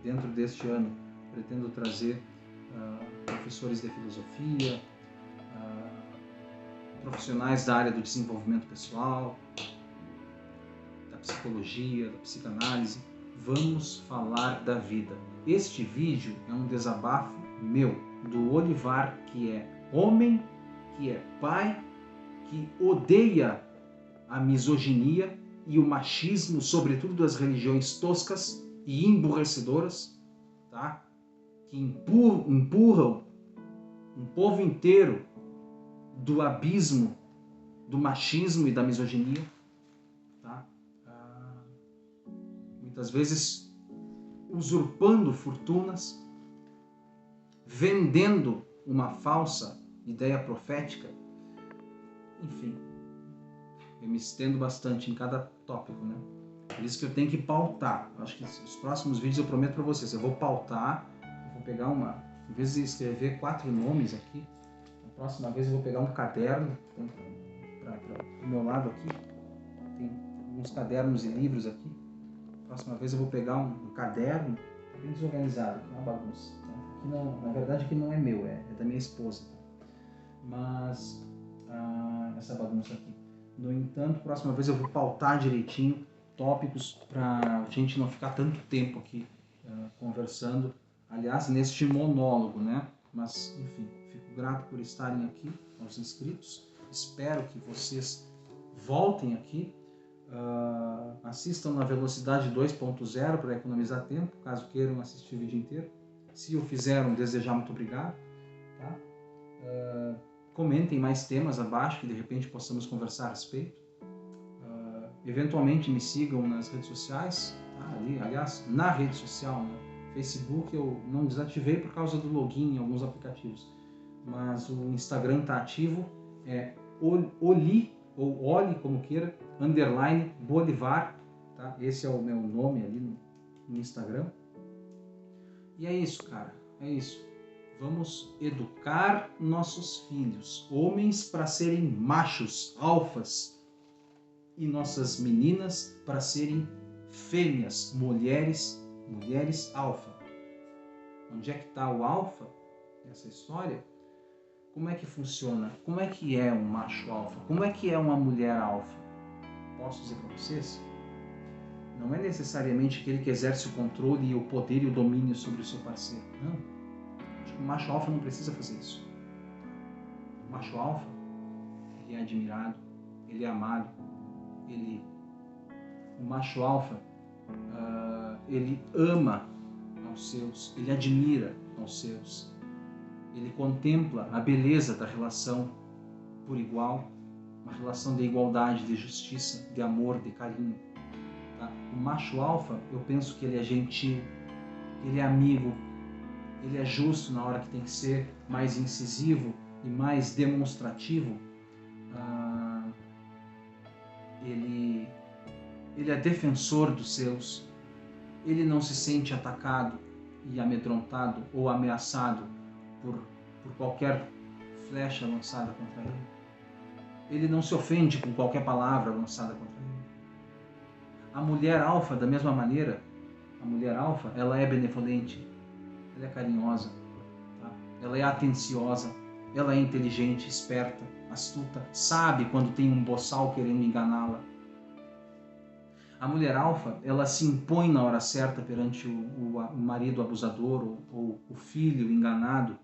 dentro deste ano, pretendo trazer professores de filosofia, profissionais da área do desenvolvimento pessoal, da psicologia, da psicanálise. Vamos falar da vida. Este vídeo é um desabafo meu, do Olivar, que é homem, que é pai, que odeia a misoginia e o machismo, sobretudo das religiões toscas e emburrecedoras, tá? Que empurram um povo inteiro do abismo do machismo e da misoginia, tá? muitas vezes usurpando fortunas, vendendo uma falsa ideia profética. Enfim, eu me estendo bastante em cada tópico, né? Por isso que eu tenho que pautar. Acho que os próximos vídeos eu prometo para vocês, eu vou pautar, eu vou pegar em vez de escrever 4 nomes aqui, a próxima vez eu vou pegar um caderno, para o meu lado aqui, tem alguns cadernos e livros aqui. A próxima vez eu vou pegar um caderno bem desorganizado, aqui, uma bagunça. Aqui não, na verdade aqui não é meu, é da minha esposa. Mas essa bagunça aqui. No entanto, a próxima vez eu vou pautar direitinho tópicos para a gente não ficar tanto tempo aqui conversando. Aliás, neste monólogo, né? Mas, enfim, fico grato por estarem aqui, aos inscritos. Espero que vocês voltem aqui. Assistam na velocidade 2.0 para economizar tempo, caso queiram assistir o vídeo inteiro. Se o fizeram, desejar muito obrigado. Tá? Comentem mais temas abaixo que de repente possamos conversar a respeito. Eventualmente me sigam nas redes sociais, tá? Ali, aliás, na rede social, né? Facebook eu não desativei por causa do login em alguns aplicativos, mas o Instagram está ativo, é Oli, ou Oli, como queira, _ Bolivar, tá? Esse é o meu nome ali no Instagram. E é isso, cara, é isso. Vamos educar nossos filhos, homens para serem machos, alfas, e nossas meninas para serem fêmeas, mulheres alfa. Onde é que está o alfa nessa história? Como é que funciona? Como é que é um macho alfa? Como é que é uma mulher alfa? Posso dizer para vocês? Não é necessariamente aquele que exerce o controle e o poder e o domínio sobre o seu parceiro. Não. Acho que o macho alfa não precisa fazer isso. O macho alfa, ele é admirado, ele é amado, o macho alfa, ele ama aos seus, ele admira aos seus, ele contempla a beleza da relação por igual, uma relação de igualdade, de justiça, de amor, de carinho. Tá? O macho alfa, eu penso que ele é gentil, ele é amigo, ele é justo na hora que tem que ser, mais incisivo e mais demonstrativo. Ele é defensor dos seus, ele não se sente atacado e amedrontado ou ameaçado por qualquer flecha lançada contra ele. Ele não se ofende com qualquer palavra lançada contra ele. A mulher alfa, da mesma maneira, a mulher alfa, ela é benevolente, ela é carinhosa, tá? Ela é atenciosa, ela é inteligente, esperta, astuta, sabe quando tem um boçal querendo enganá-la. A mulher alfa, ela se impõe na hora certa perante o marido abusador ou o filho enganado.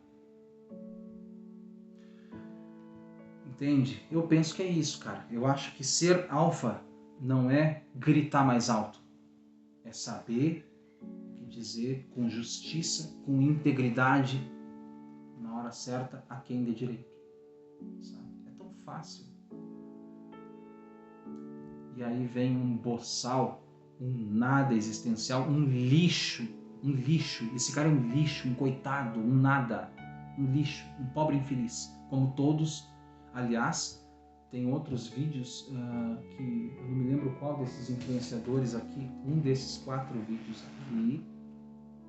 Entende? Eu penso que é isso, cara. Eu acho que ser alfa não é gritar mais alto. É saber o que dizer com justiça, com integridade, na hora certa, a quem dê direito. Sabe? É tão fácil. E aí vem um boçal, um nada existencial, um lixo. Esse cara é um lixo, um coitado, um nada, um lixo, um pobre infeliz. Como todos, aliás, tem outros vídeos que eu não me lembro qual desses influenciadores aqui, um desses 4 vídeos aqui,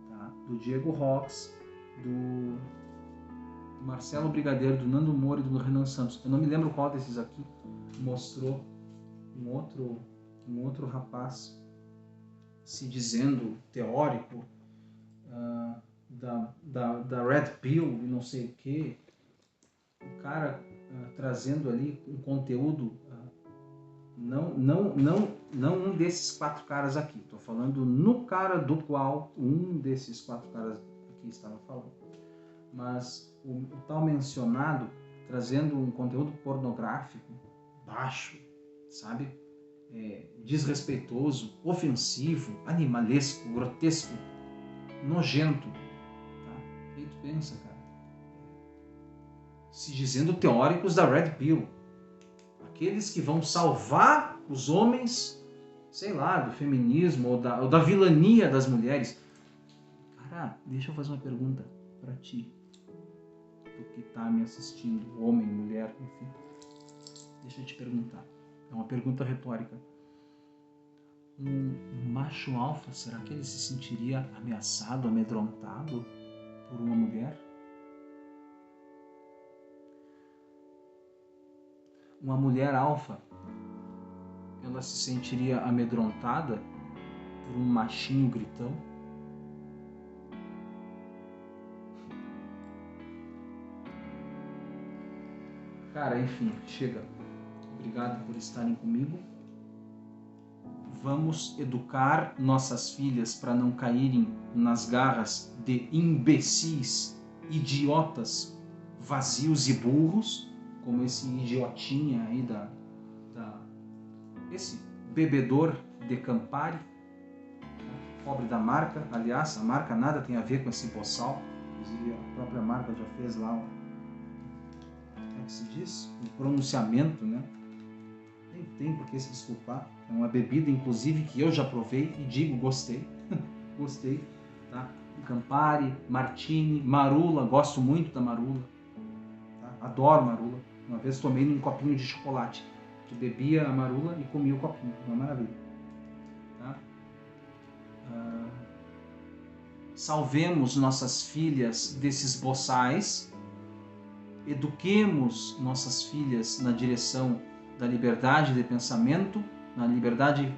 tá? Do Diego Rox, do Marcelo Brigadeiro, do Nando Moura e do Renan Santos. Eu não me lembro qual desses aqui mostrou um outro rapaz se dizendo teórico da Red Pill e não sei o que, o cara trazendo ali um conteúdo, não um desses 4 caras aqui, estou falando no cara do qual um desses 4 caras aqui estava falando, mas o tal mencionado trazendo um conteúdo pornográfico baixo, sabe? Desrespeitoso, ofensivo, animalesco, grotesco, nojento. Tá? E tu pensa, cara, se dizendo teóricos da Red Pill, aqueles que vão salvar os homens sei lá, do feminismo ou da vilania das mulheres. Cara, deixa eu fazer uma pergunta para ti, tu que tá me assistindo, homem, mulher, enfim. Deixa eu te perguntar. É uma pergunta retórica. Um macho alfa, será que ele se sentiria ameaçado, amedrontado por uma mulher? Uma mulher alfa, ela se sentiria amedrontada por um machinho gritão? Cara, enfim, chega. Obrigado por estarem comigo. Vamos educar nossas filhas para não caírem nas garras de imbecis, idiotas, vazios e burros, como esse idiotinha aí esse bebedor de Campari, pobre da marca. Aliás, a marca nada tem a ver com esse boçal, inclusive a própria marca já fez lá como é que se diz? Um pronunciamento, né? Nem tem por que se desculpar. É uma bebida, inclusive, que eu já provei e digo, gostei. Gostei, tá? Campari, Martini, Marula, gosto muito da Marula. Tá? Adoro Marula. Uma vez tomei num copinho de chocolate. Que bebia a Marula e comia o copinho. Uma maravilha. Tá? Salvemos nossas filhas desses boçais. Eduquemos nossas filhas na direção da liberdade de pensamento, na liberdade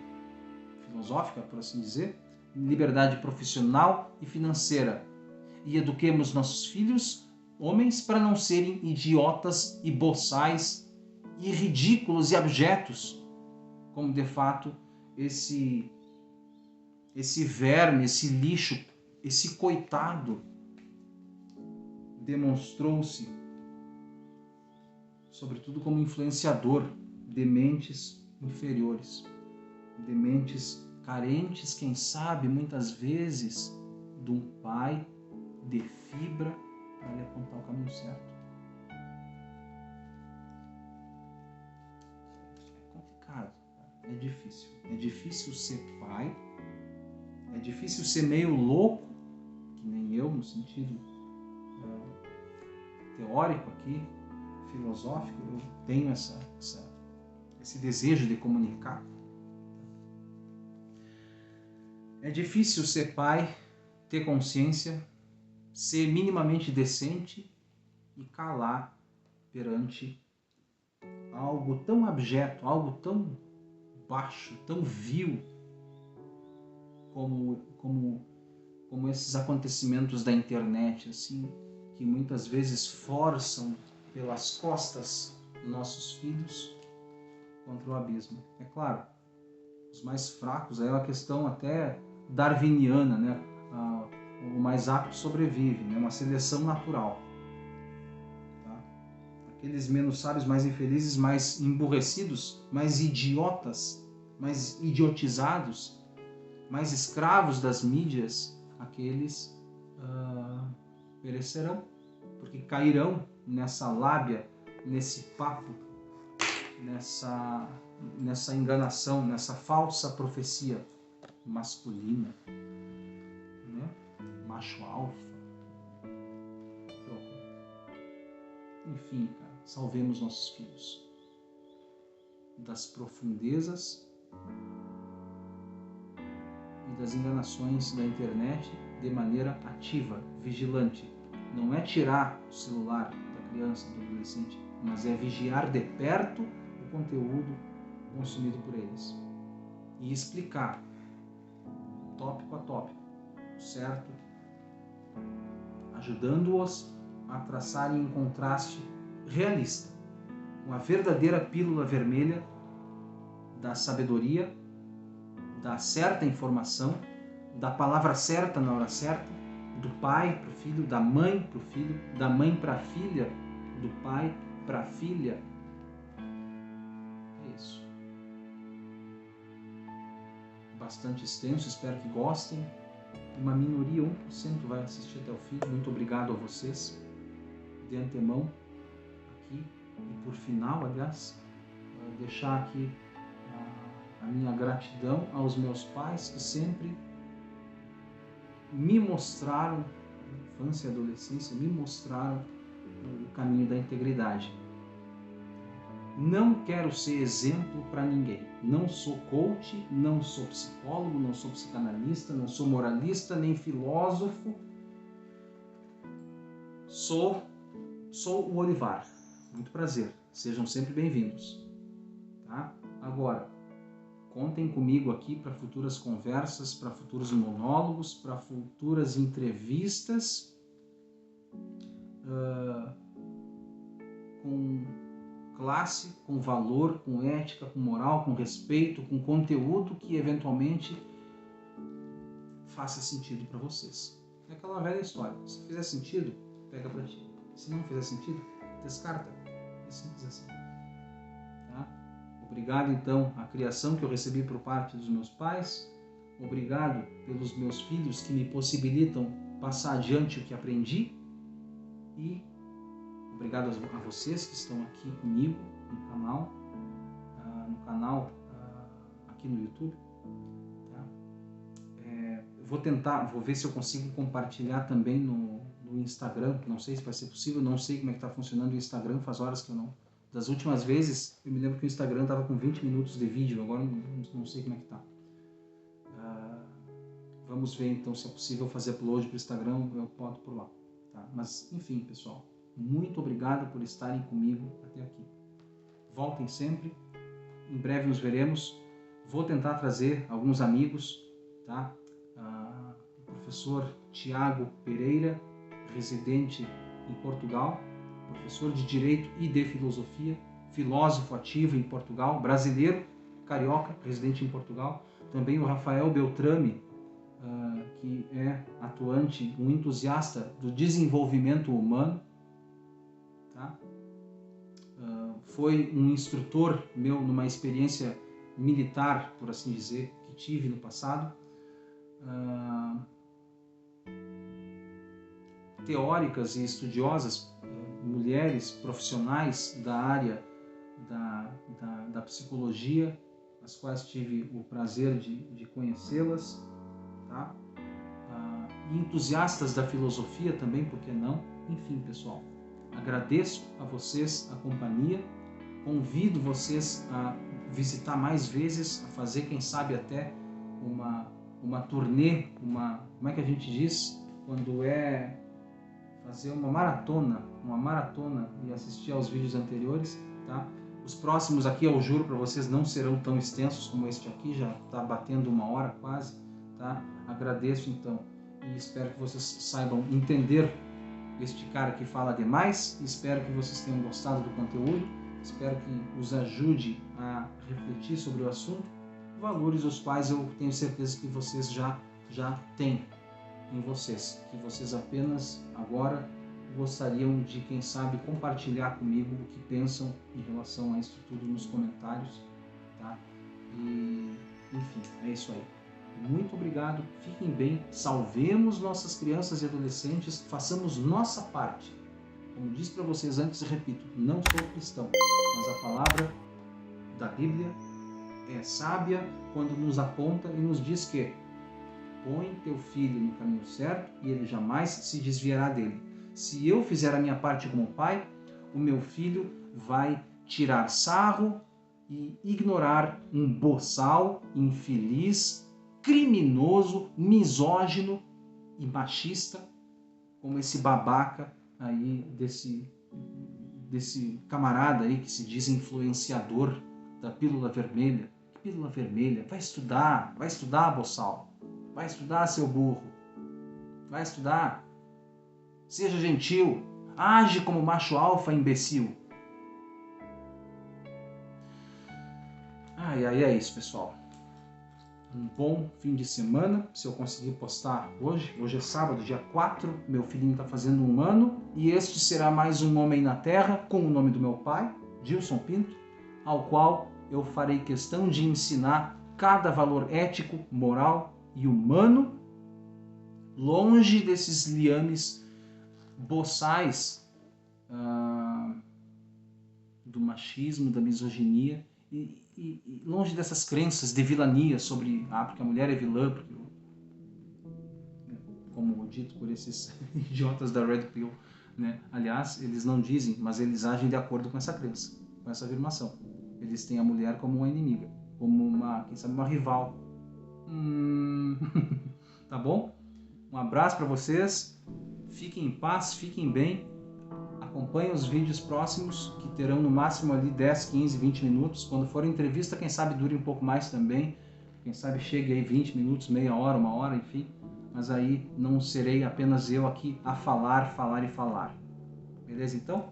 filosófica, por assim dizer, liberdade profissional e financeira. E eduquemos nossos filhos, homens, para não serem idiotas e boçais e ridículos e abjetos, como de fato esse verme, esse lixo, esse coitado demonstrou-se, sobretudo como influenciador de mentes inferiores, de mentes carentes, quem sabe, muitas vezes, de um pai de fibra para lhe apontar o caminho certo. É complicado, é difícil. É difícil ser pai, é difícil ser meio louco, que nem eu, no sentido teórico aqui, filosófico. Eu tenho esse desejo de comunicar. É difícil ser pai, ter consciência, ser minimamente decente e calar perante algo tão abjeto, algo tão baixo, tão vil como esses acontecimentos da internet, assim, que muitas vezes forçam pelas costas nossos filhos contra o abismo. É claro, os mais fracos, aí é uma questão até darwiniana, né? O mais apto sobrevive, né? Uma seleção natural. Tá? Aqueles menos sábios, mais infelizes, mais emburrecidos, mais idiotas, mais idiotizados, mais escravos das mídias, aqueles perecerão, porque cairão nessa lábia, nesse papo, nessa enganação, nessa falsa profecia masculina, né? Macho alfa. Enfim, cara, salvemos nossos filhos das profundezas e das enganações da internet de maneira ativa, vigilante. Não é tirar o celular da criança, do adolescente, mas é vigiar de perto o conteúdo consumido por eles e explicar tópico a tópico, certo? Ajudando-os a traçarem um contraste realista, uma verdadeira pílula vermelha da sabedoria, da certa informação, da palavra certa na hora certa, do pai para o filho, da mãe para o filho, da mãe para a filha, do pai para a filha. É isso. Bastante extenso, espero que gostem. Uma minoria, 1%, vai assistir até o fim. Muito obrigado a vocês, de antemão, aqui. E por final, aliás, vou deixar aqui a minha gratidão aos meus pais que sempre me mostraram, na infância e adolescência, me mostraram o caminho da integridade. Não quero ser exemplo para ninguém. Não sou coach, não sou psicólogo, não sou psicanalista, não sou moralista, nem filósofo. Sou o Olivar. Muito prazer. Sejam sempre bem-vindos. Tá? Agora, contem comigo aqui para futuras conversas, para futuros monólogos, para futuras entrevistas com classe, com valor, com ética, com moral, com respeito, com conteúdo que eventualmente faça sentido para vocês. É aquela velha história. Se fizer sentido, pega para ti. Se não fizer sentido, descarta. É simples assim. Tá? Obrigado, então, à criação que eu recebi por parte dos meus pais. Obrigado pelos meus filhos que me possibilitam passar adiante o que aprendi. E obrigado a vocês que estão aqui comigo no canal aqui no YouTube. Tá? Vou ver se eu consigo compartilhar também no Instagram. Não sei se vai ser possível, não sei como é que está funcionando o Instagram, faz horas que eu não... Das últimas vezes, eu me lembro que o Instagram estava com 20 minutos de vídeo, agora não sei como é que está. Vamos ver então se é possível fazer upload para o Instagram, eu boto por lá. Tá? Mas, enfim, pessoal, muito obrigado por estarem comigo até aqui. Voltem sempre, em breve nos veremos. Vou tentar trazer alguns amigos, tá? O professor Tiago Pereira, residente em Portugal, professor de Direito e de Filosofia, filósofo ativo em Portugal, brasileiro, carioca, residente em Portugal. Também o Rafael Beltrame, que é atuante, um entusiasta do desenvolvimento humano. Tá? Foi um instrutor meu numa experiência militar, por assim dizer, que tive no passado. Teóricas e estudiosas, mulheres profissionais da área da psicologia, as quais tive o prazer de conhecê-las, tá? E entusiastas da filosofia também, por que não? Enfim, pessoal, agradeço a vocês a companhia, convido vocês a visitar mais vezes, a fazer, quem sabe, até uma turnê, como é que a gente diz? Quando é fazer uma maratona e assistir aos vídeos anteriores, tá? Os próximos aqui, eu juro para vocês, não serão tão extensos como este aqui, já está batendo 1 hora quase, tá? Agradeço então e espero que vocês saibam entender este cara que fala demais. Espero que vocês tenham gostado do conteúdo, espero que os ajude a refletir sobre o assunto, valores os quais eu tenho certeza que vocês já têm em vocês, que vocês apenas agora gostariam de, quem sabe, compartilhar comigo o que pensam em relação a isso tudo nos comentários, tá? E, enfim, é isso aí. Muito obrigado, fiquem bem, salvemos nossas crianças e adolescentes, façamos nossa parte. Como disse para vocês antes, repito, não sou cristão, mas a palavra da Bíblia é sábia quando nos aponta e nos diz que põe teu filho no caminho certo e ele jamais se desviará dele. Se eu fizer a minha parte como pai, o meu filho vai tirar sarro e ignorar um boçal, infeliz, criminoso, misógino e machista, como esse babaca aí, desse camarada aí que se diz influenciador da pílula vermelha. Que pílula vermelha? Vai estudar, boçal. Vai estudar, seu burro. Vai estudar. Seja gentil. Age como macho alfa, imbecil. É isso, pessoal. Um bom fim de semana. Se eu conseguir postar hoje. Hoje é sábado, dia 4. Meu filhinho está fazendo 1 ano. E este será mais um Homem na Terra, com o nome do meu pai, Gilson Pinto, ao qual eu farei questão de ensinar cada valor ético, moral e humano, longe desses liames boçais do machismo, da misoginia e e longe dessas crenças de vilania sobre, porque a mulher é vilã, porque, como dito por esses idiotas da Red Pill, né? Aliás, eles não dizem, mas eles agem de acordo com essa crença, com essa afirmação. Eles têm a mulher como uma inimiga, como uma, quem sabe, uma rival. Tá bom? Um abraço para vocês, fiquem em paz, fiquem bem, acompanhem os vídeos próximos, que terão no máximo ali 10, 15, 20 minutos. Quando for entrevista, quem sabe dure um pouco mais também, quem sabe chegue aí 20 minutos, meia hora, uma hora, enfim. Mas aí não serei apenas eu aqui a falar, falar e falar. Beleza então?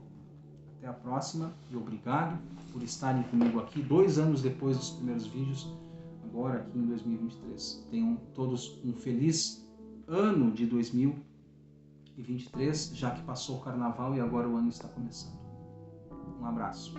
Até a próxima e obrigado por estarem comigo aqui 2 anos depois dos primeiros vídeos, agora aqui em 2023. Tenham todos um feliz ano de 2023, já que passou o carnaval e agora o ano está começando. Um abraço.